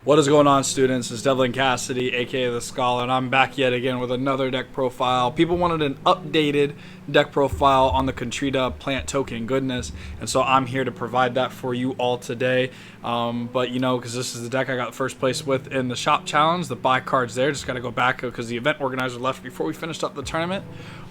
What is going on, students? It's Devlin Cassidy, aka The Scholar, and I'm back yet again with another deck profile. People wanted an updated deck profile on the Katrina plant token goodness, and so I'm here to provide that for you all today. But you know, because this is the deck I got first place with in the shop challenge, the buy cards there. Just got to go back because the event organizer left before we finished up the tournament.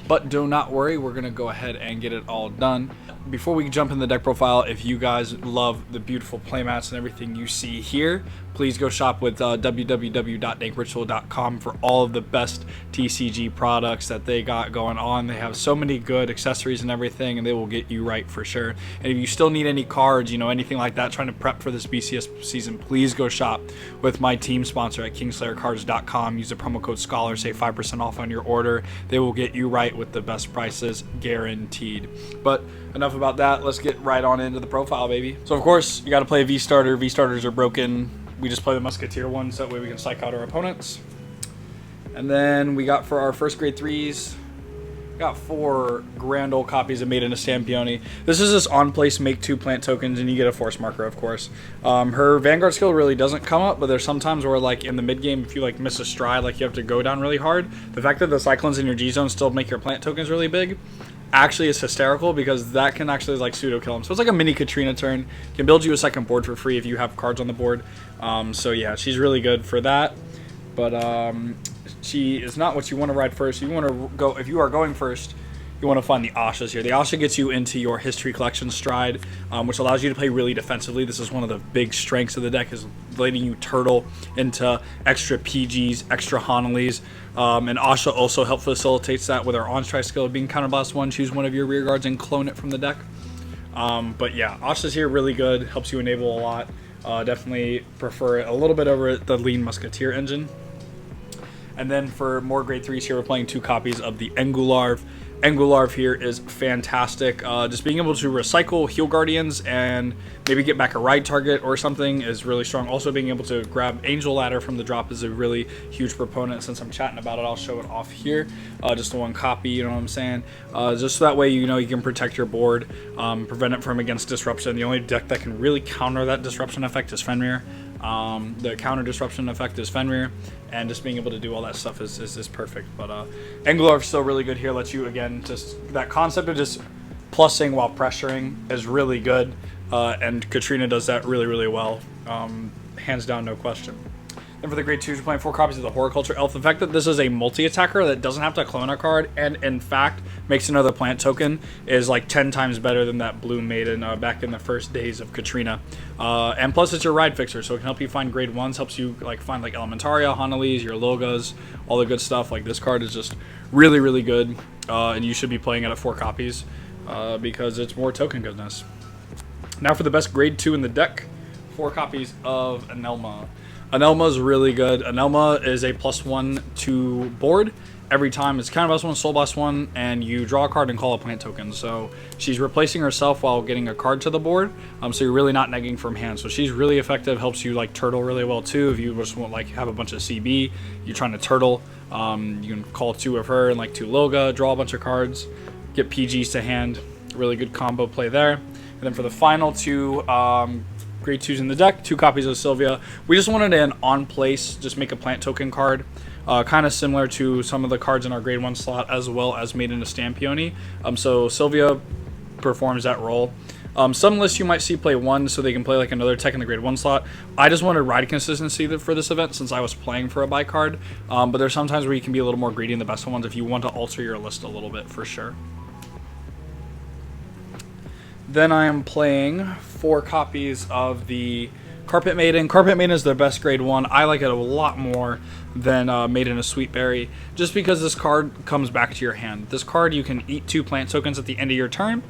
But do not worry, we're going to go ahead and get it all done. Before we jump in the deck profile, if you guys love the beautiful playmats and everything you see here, please go shop with www.dankritual.com for all of the best TCG products that they got going on. They have so many good accessories and everything, and they will get you right for sure. And if you still need any cards, you know, anything like that, trying to prep for this BCS season, please go shop with my team sponsor at kingslayercards.com. Use the promo code SCHOLAR, save 5% off on your order. They will get you right with the best prices guaranteed. But enough about that. Let's get right on into the profile, baby. So of course you got to play a V-starter. V-starters are broken. We just play the Musketeer one so that way we can psych out our opponents. And then we got for our first grade threes, got 4 grand old copies of Made in a Stampione. This is just on place make 2 plant tokens and you get a force marker, of course. Her Vanguard skill really doesn't come up, but there's sometimes where like in the mid game, if you like miss a stride, like you have to go down really hard. The fact that the cyclones in your G zone still make your plant tokens really big actually is hysterical, because that can actually like pseudo kill him. So it's like a mini Katrina turn. Can build you a second board for free if you have cards on the board. So yeah, she's really good for that. But she is not what you want to ride first. You want to go, if you are going first, you want to find the Ashas here. The Asha gets you into your history collection stride, which allows you to play really defensively. This is one of the big strengths of the deck, is letting you turtle into extra PGs, extra Hanalees. And Asha also help facilitates that with our on-strike skill, being counterblast 1. Choose one of your rear guards and clone it from the deck. But yeah, Asha's here really good, helps you enable a lot. Definitely prefer it a little bit over the lean Musketeer engine. And then for more grade 3s here, we're playing 2 copies of the Engularv. Engularv here is fantastic. Just being able to recycle Heal Guardians and maybe get back a ride target or something is really strong. Also being able to grab Angel Ladder from the drop is a really huge proponent. Since I'm chatting about it, I'll show it off here. Just the 1 copy, you know what I'm saying? Just so that way, you know, you can protect your board, prevent it from against disruption. The only deck that can really counter that disruption effect is Fenrir. The counter disruption effect is Fenrir, and just being able to do all that stuff is perfect. But Engularv still really good here. Lets you, again, just that concept of just plussing while pressuring is really good, and Katrina does that really well, hands down, no question. Then for the grade 2s, we're playing 4 copies of the Horticulture Elf. The fact that this is a multi-attacker that doesn't have to clone a card and in fact makes another plant token is like 10 times better than that Blue Maiden back in the first days of Katrina. And plus it's your ride fixer, so it can help you find grade 1s, helps you like find like Elementaria, Hanalees, your Logas, all the good stuff. Like this card is just really good, and you should be playing it at 4 copies because it's more token goodness. Now for the best grade 2 in the deck, 4 copies of Anelma. Anelma is really good. Anelma is a +1 to board every time. It's Counterblast 1, Soul Blast 1, and you draw a card and call a plant token. So she's replacing herself while getting a card to the board. So you're really not negging from hand. So she's really effective. Helps you like turtle really well too. If you just want like have a bunch of CB, you're trying to turtle. You can call 2 of her and like 2 Loga, draw a bunch of cards, get PGs to hand. Really good combo play there. And then for the final 2. Grade 2s in the deck, 2 copies of Sylvia. We just wanted an on place, just make a plant token card, kind of similar to some of the cards in our grade 1 slot, as well as Made in a Stampione. So Sylvia performs that role. Some lists you might see play 1, so they can play like another tech in the grade 1 slot. I just wanted ride consistency for this event since I was playing for a buy card. But there's sometimes where you can be a little more greedy in the best ones if you want to alter your list a little bit for sure. Then I am playing 4 copies of the Carpet Maiden. Carpet Maiden is their best grade 1. I like it a lot more than Made in a Sweet Berry, just because this card comes back to your hand. This card, you can eat 2 plant tokens at the end of your turn,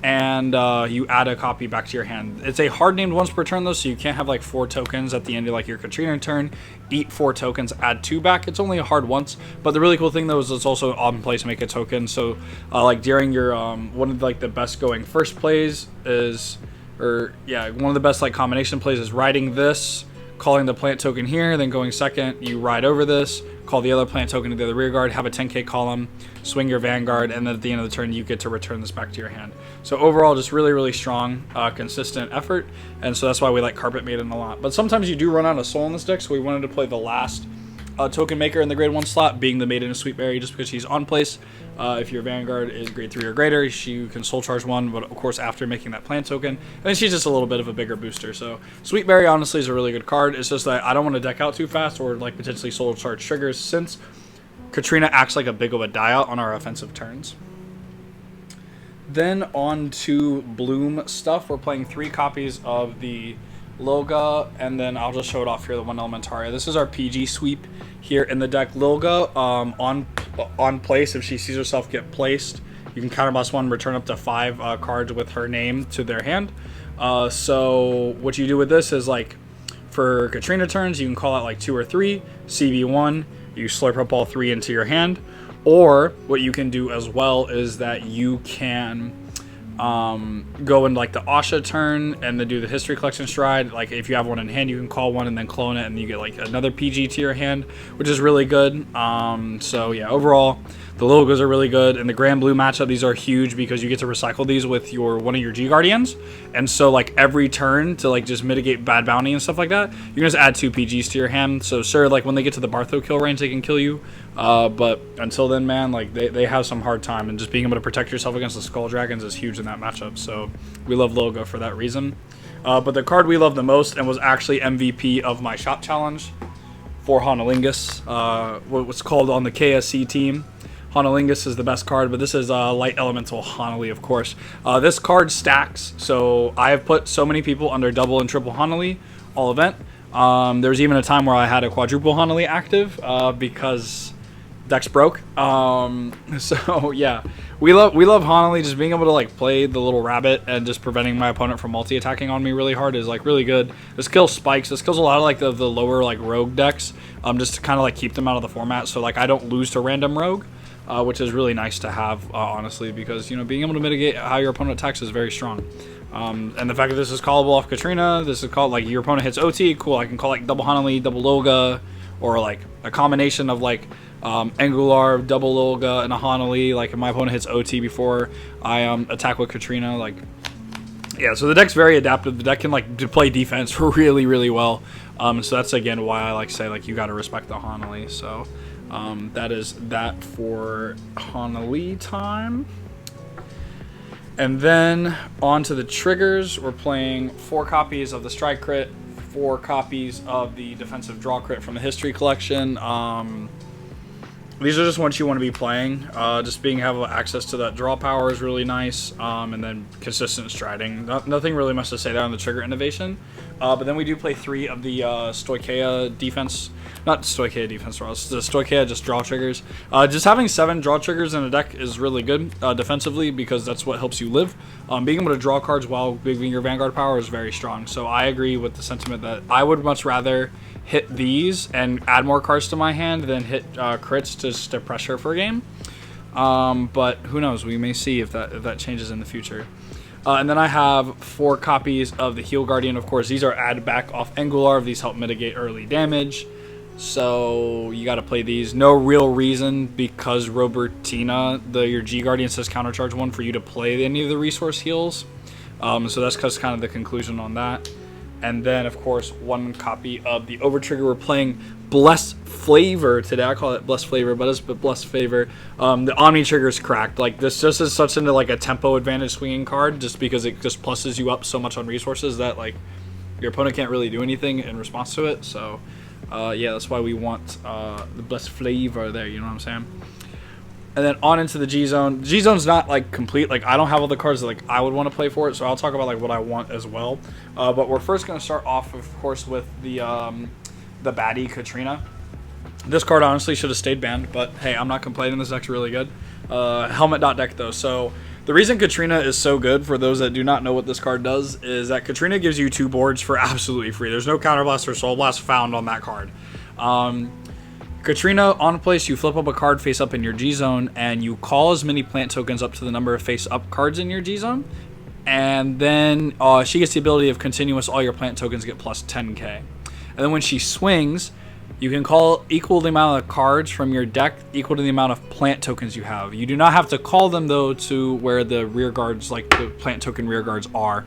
and you add a copy back to your hand. It's a hard named once per turn though, so you can't have like 4 tokens at the end of like your Katrina turn, eat 4 tokens, add 2 back. It's only a hard once, but the really cool thing though is it's also on place make a token. So like during your one of like the best going first plays is, or yeah, one of the best like combination plays is riding this, calling the plant token here, then going second, you ride over this, call the other plant token to the other rear guard, have a 10k column, swing your Vanguard, and then at the end of the turn you get to return this back to your hand. So overall, just really, really strong, consistent effort, and so that's why we like Carpet Maiden a lot. But sometimes you do run out of soul in this deck, so we wanted to play the last token maker in the grade 1 slot, being the Maiden of Sweetberry, just because she's on place. If your Vanguard is grade 3 or greater, you can soul charge 1, but of course after making that plant token. And then she's just a little bit of a bigger booster. So Sweetberry honestly is a really good card. It's just that I don't want to deck out too fast or like potentially soul charge triggers, since Katrina acts like a big of a die out on our offensive turns. Then on to Bloom stuff. We're playing 3 copies of the Lilga, and then I'll just show it off here, the 1 Elementaria. This is our PG sweep here in the deck. Lilga, on place, if she sees herself get placed, you can counterblast 1, return up to 5 cards with her name to their hand. So what you do with this is, like, for Katrina turns, you can call out like 2 or 3, CB1, you slurp up all 3 into your hand. Or what you can do as well is that you can go in like the Asha turn and then do the history collection stride. Like if you have one in hand, you can call 1 and then clone it, and you get like another PG to your hand, which is really good. So yeah, overall the logos are really good. In the Grand Blue matchup, these are huge because you get to recycle these with one of your G Guardians, and so like every turn to like just mitigate bad bounty and stuff like that, you can just add 2 PGs to your hand. So sure, like when they get to the Bartho kill range, they can kill you, but until then, man, like they have some hard time, and just being able to protect yourself against the Skull Dragons is huge in that matchup. So we love Lilga for that reason. But the card we love the most, and was actually MVP of my shop challenge for Honolingus, what was called on the KSC team. Honolingus is the best card, but this is Light Elemental Honoli, of course. This card stacks, so I have put so many people under double and triple Honoli all event. There was even a time where I had a quadruple Honoli active because decks broke. So yeah, we love Honoli. Just being able to like play the little rabbit and just preventing my opponent from multi-attacking on me really hard is like really good. This kills spikes. This kills a lot of like the lower like rogue decks, just to kind of like keep them out of the format, so like I don't lose to random rogue. Which is really nice to have, honestly, because, you know, being able to mitigate how your opponent attacks is very strong. And the fact that this is callable off Katrina, this is called, like, your opponent hits OT, cool, I can call, like, double Honoli, double Lilga, or, like, a combination of, like, Angular, double Lilga, and a Honoli, like, if my opponent hits OT before I attack with Katrina, like, yeah, so the deck's very adaptive. The deck can, like, play defense really, really well. So that's, again, why I like to say, like, you gotta respect the Honoli, so... that is that for Honoli time. And then on to the triggers. We're playing 4 copies of the Strike Crit, 4 copies of the Defensive Draw Crit from the History Collection. These are just ones you want to be playing. Just being able to have access to that draw power is really nice. And then consistent striding. Nothing really much to say there on the trigger innovation. But then we do play 3 of the Stoicheia defense. Not Stoicheia defense draws. The Stoicheia just draw triggers. Just having 7 draw triggers in a deck is really good defensively, because that's what helps you live. Being able to draw cards while giving your Vanguard power is very strong. So I agree with the sentiment that I would much rather hit these and add more cards to my hand than hit crits just to pressure for a game. But who knows? We may see if that changes in the future. And then I have 4 copies of the Heal Guardian. Of course, these are added back off Angular. These help mitigate early damage. So you got to play these. No real reason, because Robertina, your G Guardian, says countercharge 1 for you to play any of the resource heals. So that's kind of the conclusion on that. And then, of course, 1 copy of the Overtrigger. We're playing Blessed Flavor today. I call it Blessed Flavor, but it's Blessed Flavor. The Omni Trigger's cracked. Like, this just is such into like a tempo advantage swinging card, just because it just pluses you up so much on resources that like your opponent can't really do anything in response to it. So yeah, that's why we want the Blessed Flavor there, you know what I'm saying? And then on into the G-Zone. G-Zone's not, like, complete. Like, I don't have all the cards that, like, I would want to play for it, so I'll talk about, like, what I want as well. But we're first going to start off, of course, with the baddie Katrina. This card honestly should have stayed banned, but hey, I'm not complaining. This deck's really good. Helmet dot deck, though. So the reason Katrina is so good, for those that do not know what this card does, is that Katrina gives you 2 boards for absolutely free. There's no Counterblast or Soul Blast found on that card. Katrina, on place, you flip up a card face up in your G-Zone, and you call as many plant tokens up to the number of face-up cards in your G-Zone, and then she gets the ability of continuous, all your plant tokens get plus 10k. And then when she swings, You can call equal the amount of cards from your deck equal to the amount of plant tokens you have. You do not have to call them though to where the rear guards, like the plant token rear guards, are.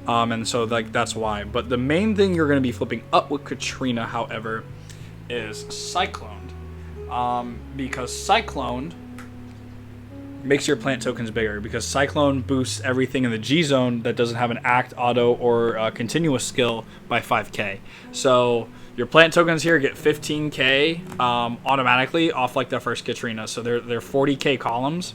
And so like that's why. But the main thing you're going to be flipping up with Katrina, however, is Cyclone. Because Cyclone makes your plant tokens bigger, because Cyclone boosts everything in the G zone that doesn't have an act, auto, or continuous skill by 5k. So your plant tokens here get 15k automatically off like the first Katrina. So they're 40k columns,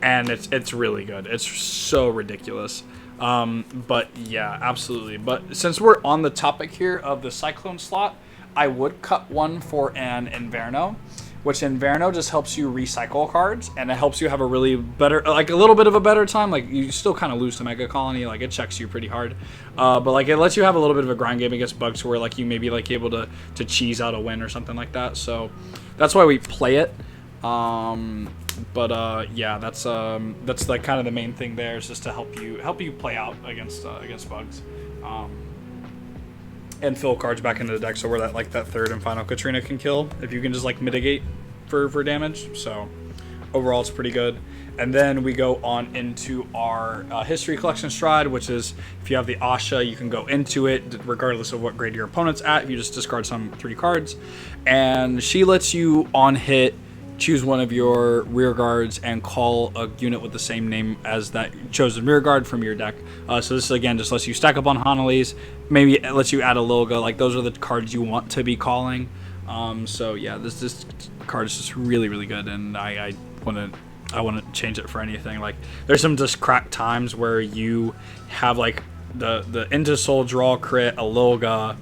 and it's really good. It's so ridiculous. But yeah, absolutely. But since we're on the topic here of the Cyclone slot, I would cut one for an Inverno, which Inverno just helps you recycle cards, and it helps you have a really better, like a little bit of a better time. Like you still kind of lose to Mega Colony, like it checks you pretty hard, but like it lets you have a little bit of a grind game against bugs where like you may be like able to cheese out a win or something like that. So that's why we play it. Yeah, that's like kind of the main thing there, is just to help you play out against bugs. And fill cards back into the deck, so where that third and final Katrina can kill, if you can just like mitigate for damage. So overall it's pretty good. And then we go on into our history collection stride, which is if you have the Asha, you can go into it regardless of what grade your opponent's at. If you just discard some 3 cards, and she lets you on hit choose one of your rear guards and call a unit with the same name as that chosen rear guard from your deck. So this again just lets you stack up on Hanali's. Maybe it lets you add a Lilga. Like those are the cards you want to be calling. So yeah, this card is just really, really good, and I wouldn't change it for anything. Like there's some just cracked times where you have like the Into Soul draw crit, a Lilga,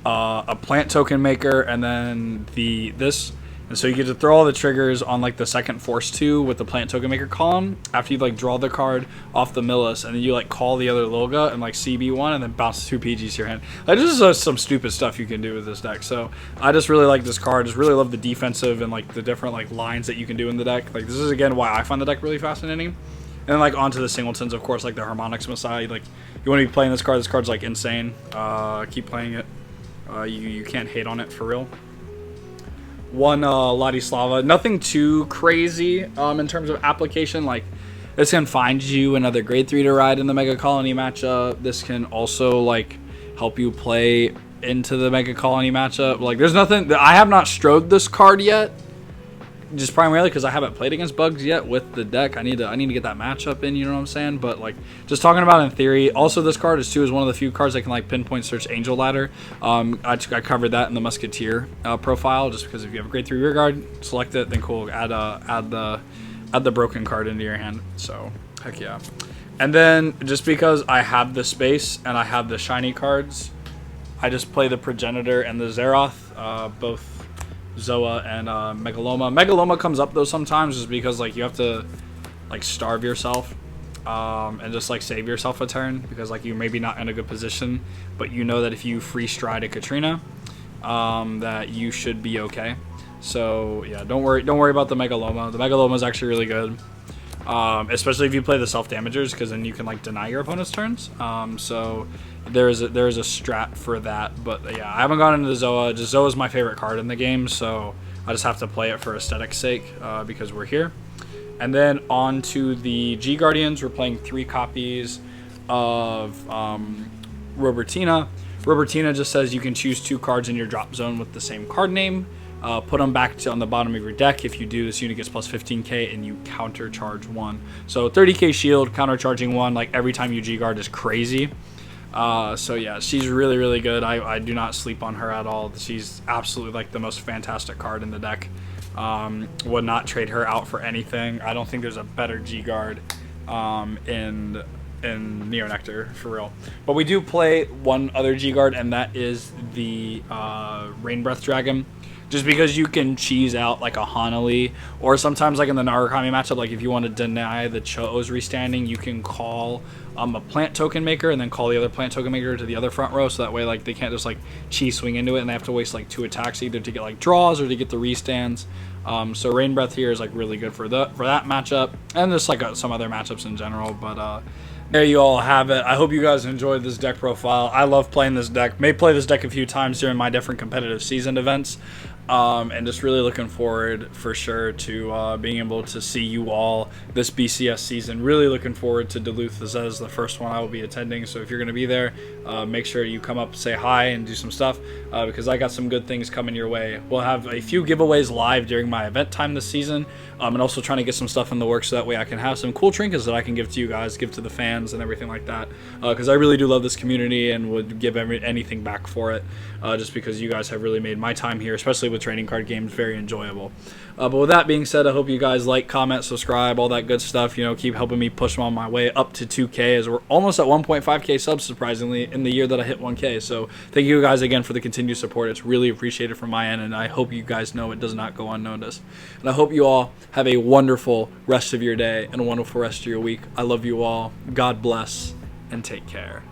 a plant token maker, and then this. And so you get to throw all the triggers on like the second Force 2 with the Plant Token Maker column after you like draw the card off the Millis, and then you like call the other Lilga and like CB1 and then bounce 2 PGs to your hand. Like this is some stupid stuff you can do with this deck. So I just really like this card. Just really love the defensive and like the different like lines that you can do in the deck. Like this is again why I find the deck really fascinating. And then like onto the singletons, of course, like the Harmonics Messiah. Like you want to be playing this card. This card's like insane. Keep playing it. You can't hate on it for real. One Ladislava, nothing too crazy in terms of application. Like this can find you another grade 3 to ride in the Mega Colony matchup. This can also like help you play into the Mega Colony matchup. Like there's nothing that I have not strode this card yet, just primarily because I haven't played against bugs yet with the deck. I need to get that matchup in, you know what I'm saying? But like just talking about in theory, also this card is one of the few cards that can like pinpoint search Angel Ladder. I covered that in the Musketeer profile, just because if you have a grade 3 rear guard, select it, then cool, add the broken card into your hand. So heck yeah. And then just because I have the space and I have the shiny cards, I just play the Progenitor and the Zeroth, both Zoa and Megaloma. Megaloma comes up though sometimes just because like you have to like starve yourself and just like save yourself a turn, because like you're maybe not in a good position, but you know that if you free stride a Katrina that you should be okay. So yeah, don't worry about the Megaloma. The Megaloma is actually really good, especially if you play the self damagers, because then you can like deny your opponent's turns. So there is a strat for that. But yeah, I haven't gotten into the Zoa. Just Zoa's my favorite card in the game, so I just have to play it for aesthetic's sake because we're here. And then on to the G Guardians. We're playing 3 copies of Robertina. Robertina just says you can choose 2 cards in your drop zone with the same card name. Put them back on the bottom of your deck. If you do, this unit gets plus 15k and you counter charge 1. So 30k shield, counter charging 1, like every time you G guard is crazy. So yeah, she's really, really good. I do not sleep on her at all. She's absolutely like the most fantastic card in the deck. Would not trade her out for anything. I don't think there's a better G guard in Neo Nectar for real. But we do play one other G guard, and that is the Rain Breath Dragon. Just because you can cheese out like a Hanali, or sometimes like in the Narukami matchup, like if you want to deny the Cho's restanding, you can call a plant token maker and then call the other plant token maker to the other front row, so that way like they can't just like cheese swing into it and they have to waste like 2 attacks either to get like draws or to get the restands. So Rain Breath here is like really good for that matchup, and just like some other matchups in general. But There you all have it. I hope you guys enjoyed this deck profile. I love playing this deck. May play this deck a few times during my different competitive season events. And just really looking forward for sure to being able to see you all this BCS season. Really looking forward to Duluth as the first one I will be attending. So if you're going to be there, make sure you come up, say hi, and do some stuff because I got some good things coming your way. We'll have a few giveaways live during my event time this season, and also trying to get some stuff in the works so that way I can have some cool trinkets that I can give to you guys, give to the fans and everything like that. Because I really do love this community and would give anything back for it, just because you guys have really made my time here, especially with trading card games, very enjoyable. But with that being said, I hope you guys like, comment, subscribe, all that good stuff. You know, keep helping me push on my way up to 2K, as we're almost at 1.5K subs, surprisingly, in the year that I hit 1K. So thank you guys again for the continued support. It's really appreciated from my end, and I hope you guys know it does not go unnoticed. And I hope you all have a wonderful rest of your day and a wonderful rest of your week. I love you all. God bless, and take care.